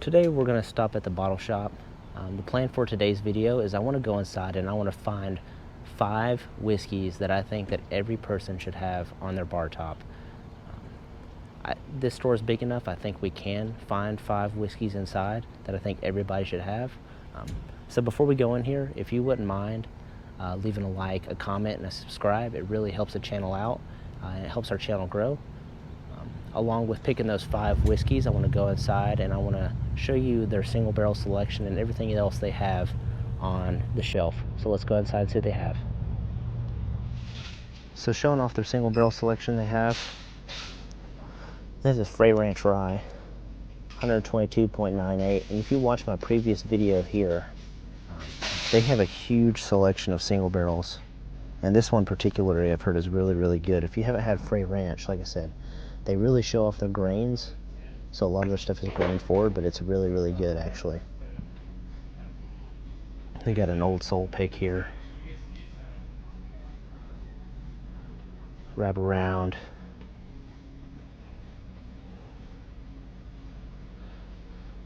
Today we're going to stop at the bottle shop. The plan for today's video is I want to go inside and I want to find 5 whiskeys that I think that every person should have on their bar top. This store is big enough, I think we can find 5 whiskeys inside that I think everybody should have. So before we go in here, if you wouldn't mind leaving a like, a comment, and a subscribe, it really helps the channel out and it helps our channel grow. Along with picking those 5 whiskeys, I want to go inside and I want to show you their single barrel selection and everything else they have on the shelf. So let's go inside and see what they have. So showing off their single barrel selection they have, this is Frey Ranch Rye, 122.98. And if you watch my previous video here, they have a huge selection of single barrels. And this one particularly I've heard is really, really good. If you haven't had Frey Ranch, like I said, they really show off their grains, so a lot of their stuff is grain forward, but it's really, really good actually. They got an Old Soul pick here. Wrap around.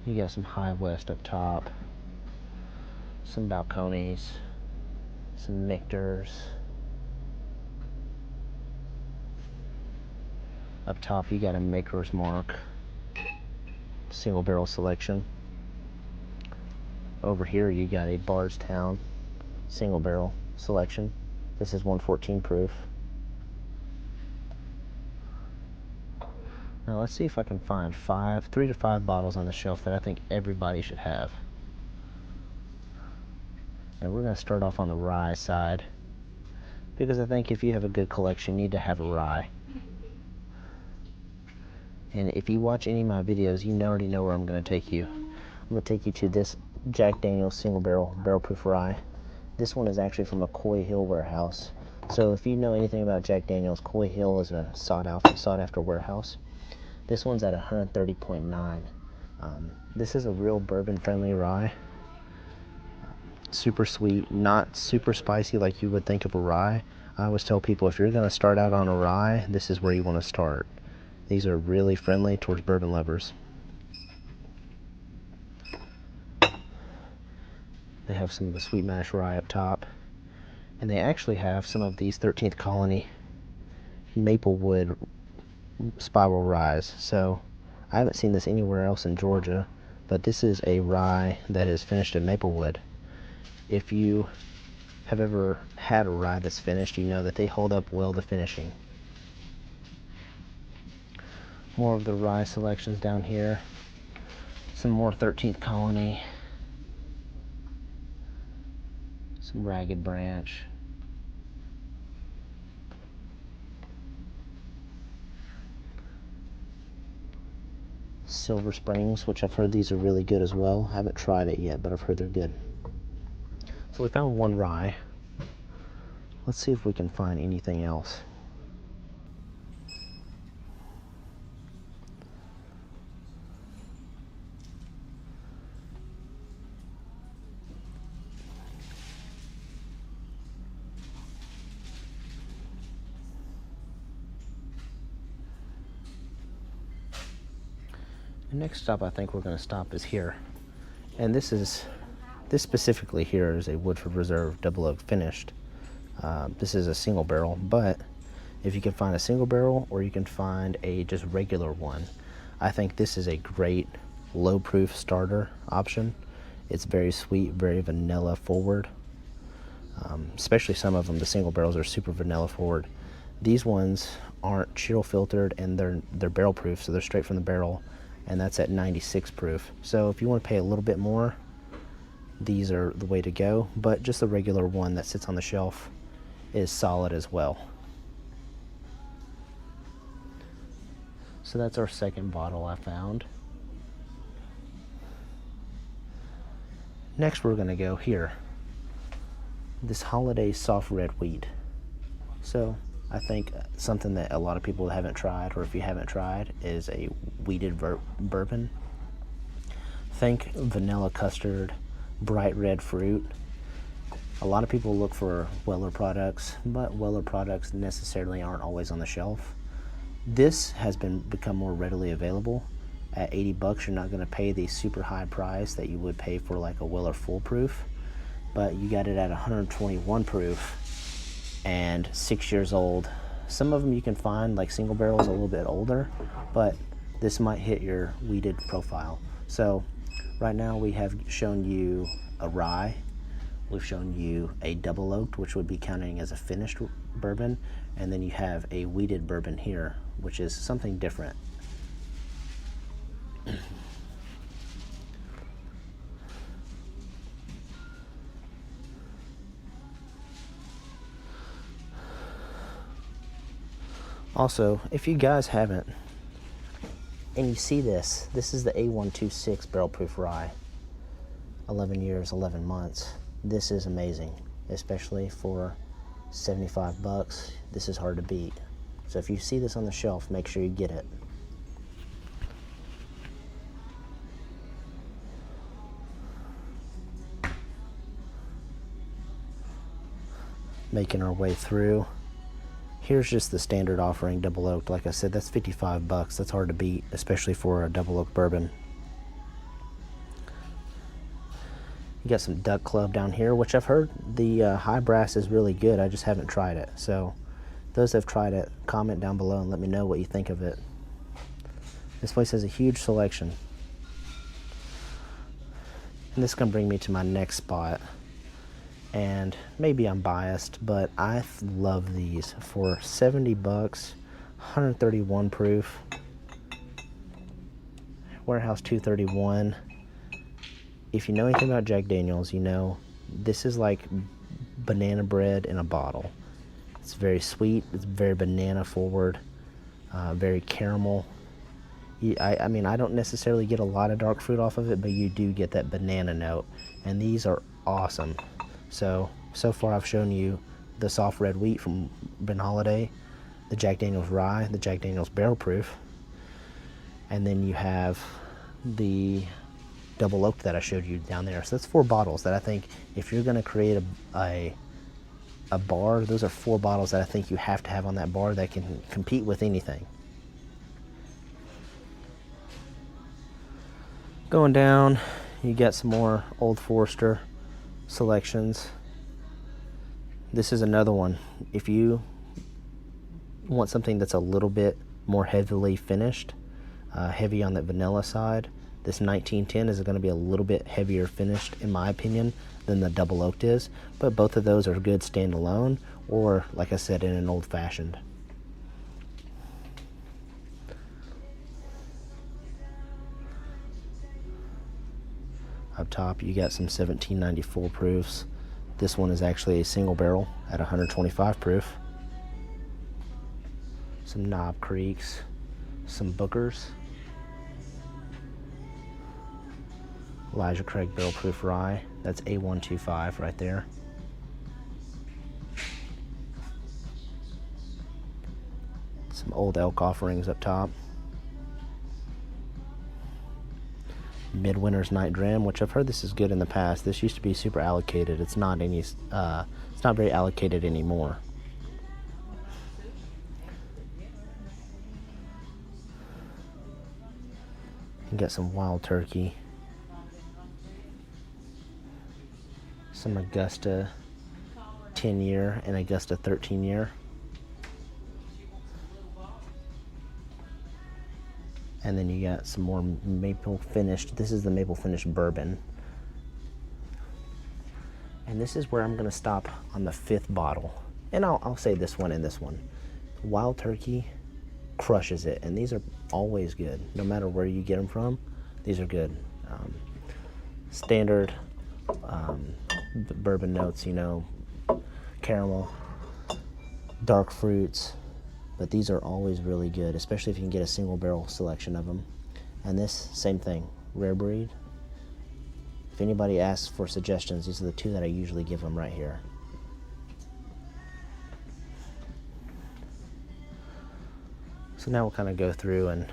You got some High West up top, some Balcones, some Mictors. Up top you got a Maker's Mark single barrel selection. Over here you got a Bardstown single barrel selection. This is 114 proof. Now let's see if I can find 3 to 5 bottles on the shelf that I think everybody should have. And we're going to start off on the rye side, because I think if you have a good collection, you need to have a rye. And if you watch any of my videos, you already know where I'm going to take you. I'm going to take you to this Jack Daniel's single barrel proof rye. This one is actually from a Coy Hill warehouse. So if you know anything about Jack Daniel's, Coy Hill is a sought after warehouse. This one's at 130.9. This is a real bourbon friendly rye. Super sweet, not super spicy like you would think of a rye. I always tell people, if you're going to start out on a rye, this is where you want to start. These are really friendly towards bourbon lovers. They have some of the sweet mash rye up top. And they actually have some of these 13th Colony Maplewood spiral ryes. So I haven't seen this anywhere else in Georgia, but this is a rye that is finished in Maplewood. If you have ever had a rye that's finished, you know that they hold up well to finishing. More of the rye selections down here. Some more 13th Colony. Some Ragged Branch. Silver Springs, which I've heard these are really good as well. I haven't tried it yet, but I've heard they're good. So we found one rye. Let's see if we can find anything else. The next stop I think we're going to stop is here. And this specifically here is a Woodford Reserve Double Oak finished. This is a single barrel, but if you can find a single barrel or you can find a just regular one, I think this is a great low proof starter option. It's very sweet, very vanilla forward. Especially some of them, the single barrels are super vanilla forward. These ones aren't chill filtered and they're barrel proof, so they're straight from the barrel, and that's at 96 proof. So if you want to pay a little bit more, these are the way to go, but just the regular one that sits on the shelf is solid as well. So that's our second bottle I found. Next we're going to go here. This Holiday Soft Red Wheat. So I think something that a lot of people haven't tried, or if you haven't tried, is a wheated bourbon. Think vanilla custard, bright red fruit. A lot of people look for Weller products, but Weller products necessarily aren't always on the shelf. This has become more readily available At 80 bucks, you're not going to pay the super high price that you would pay for like a Weller Full Proof, but you got it at 121 proof and 6 years old. Some of them you can find like single barrels a little bit older, but this might hit your weeded profile. So right now we have shown you a rye, we've shown you a double oaked, which would be counting as a finished bourbon, and then you have a weeded bourbon here, which is something different. Also, if you guys haven't, and you see this is the A126 barrel proof rye, 11 years, 11 months. This is amazing, especially for 75 bucks. This is hard to beat. So if you see this on the shelf, make sure you get it. Making our way through. Here's just the standard offering, double oaked. Like I said, that's 55 bucks. That's hard to beat, especially for a double oak bourbon. You got some Duck Club down here, which I've heard the high brass is really good. I just haven't tried it. So those that have tried it, comment down below and let me know what you think of it. This place has a huge selection. And this is going to bring me to my next spot. And maybe I'm biased, but I love these. For 70 bucks, 131 proof, Warehouse 231. If you know anything about Jack Daniels, you know this is like banana bread in a bottle. It's very sweet, it's very banana forward, very caramel. I mean, I don't necessarily get a lot of dark fruit off of it, but you do get that banana note, and these are awesome. So far I've shown you the soft red wheat from Ben Holiday, the Jack Daniels rye, the Jack Daniels barrel proof, and then you have the double oaked that I showed you down there. So that's 4 bottles that I think if you're going to create a bar, those are 4 bottles that I think you have to have on that bar that can compete with anything. Going down, you got some more Old Forester selections. This is another one. If you want something that's a little bit more heavily finished, heavy on the vanilla side, this 1910 is going to be a little bit heavier finished, in my opinion, than the double oaked is. But both of those are good standalone, or like I said, in an old fashioned. Up top, you got some 1794 proofs. This one is actually a single barrel at 125 proof. Some Knob Creeks, some Bookers. Elijah Craig barrel proof rye. That's A125 right there. Some Old Elk offerings up top. Midwinter's Night Dram, which I've heard this is good in the past. This used to be super allocated. It's not very allocated anymore. You got some Wild Turkey, some Augusta 10-year and Augusta 13-year. And then you got some more maple finished. This is the maple finished bourbon. And this is where I'm gonna stop on the 5th bottle. And I'll say this one and this one. Wild Turkey crushes it. And these are always good. No matter where you get them from, these are good. Standard bourbon notes, you know, caramel, dark fruits. But these are always really good, especially if you can get a single barrel selection of them. And this, same thing, rare breed. If anybody asks for suggestions, these are the 2 that I usually give them right here. So now we'll kind of go through and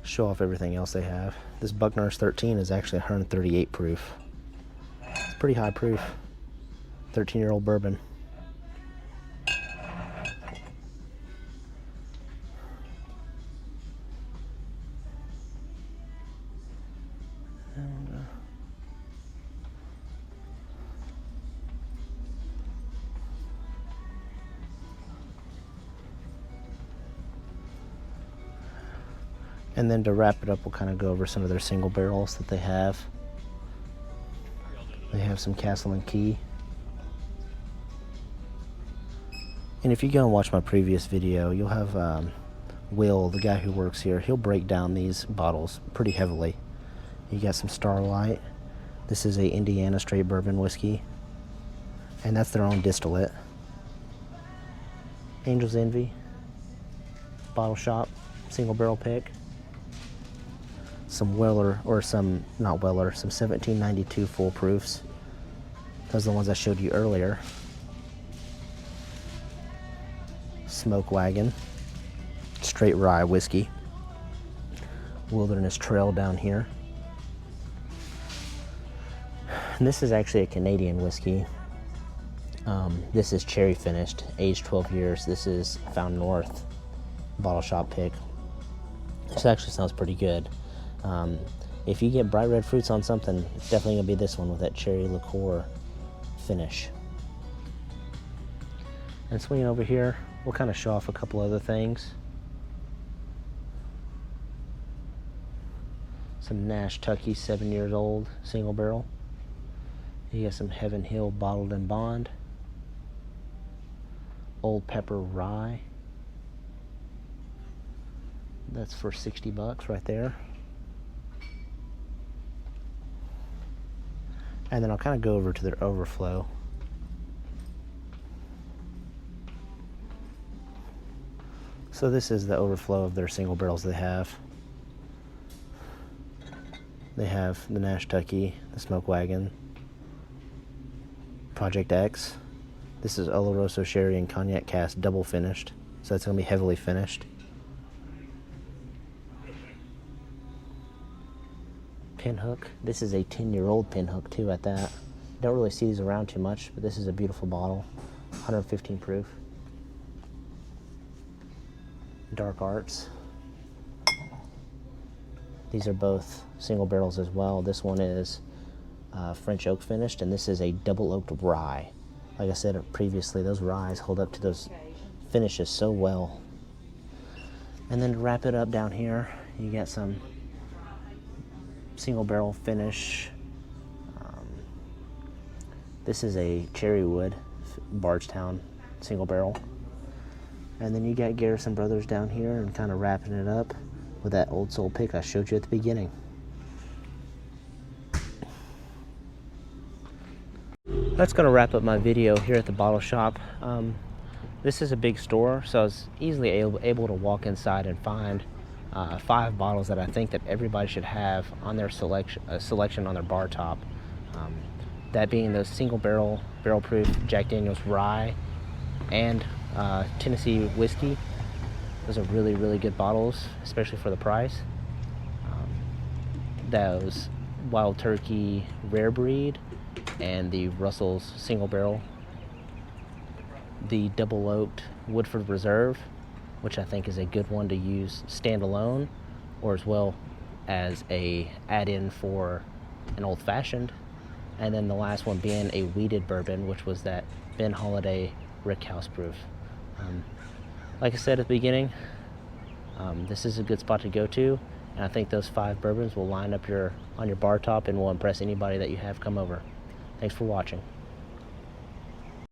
show off everything else they have. This Buckner's 13 is actually 138 proof. It's pretty high proof. 13-year-old bourbon. And then to wrap it up, we'll kind of go over some of their single barrels that they have. They have some Castle and Key. And if you go and watch my previous video, you'll have Will, the guy who works here, he'll break down these bottles pretty heavily. You got some Starlight. This is a Indiana straight bourbon whiskey, and that's their own distillate. Angel's Envy, Bottle Shop, single barrel pick. Some Weller, or some, not Weller, some 1792 full proofs. Those are the ones I showed you earlier. Smoke Wagon, straight rye whiskey. Wilderness Trail down here. And this is actually a Canadian whiskey. This is cherry finished, aged 12 years. This is Found North, Bottle Shop pick. This actually smells pretty good. If you get bright red fruits on something, it's definitely gonna be this one with that cherry liqueur finish. And swinging over here, we'll kind of show off a couple other things. Some Nash Tucky, 7 years old, single barrel. You got some Heaven Hill Bottled in Bond. Old Pepper Rye. That's for $60 right there. And then I'll kind of go over to their overflow. So this is the overflow of their single barrels they have. They have the Nash Tucky, the Smoke Wagon, Project X. This is Oloroso Sherry and Cognac Cask double finished, so it's going to be heavily finished. Pinhook. This is a 10-year-old Pinhook too at that. Don't really see these around too much, but this is a beautiful bottle. 115 proof. Dark Arts. These are both single barrels as well. This one is French oak finished, and this is a double oaked rye. Like I said previously, those ryes hold up to those finishes so well. And then to wrap it up down here, you got some single barrel finish. This is a Cherrywood Bardstown single barrel. And then you got Garrison Brothers down here, and kind of wrapping it up with that Old Soul pick I showed you at the beginning. That's going to wrap up my video here at the bottle shop. This is a big store, so I was easily able to walk inside and find 5 bottles that I think that everybody should have on their selection on their bar top. That being those single barrel proof Jack Daniel's rye and Tennessee whiskey. Those are really, really good bottles, especially for the price. Those Wild Turkey Rare Breed and the Russell's single barrel. The double oaked Woodford Reserve, which I think is a good one to use standalone, or as well as a add-in for an old fashioned. And then the last one being a wheated bourbon, which was that Ben Holiday Rick House proof. Like I said at the beginning, this is a good spot to go to, and I think those 5 bourbons will line up on your bar top and will impress anybody that you have come over. Thanks for watching.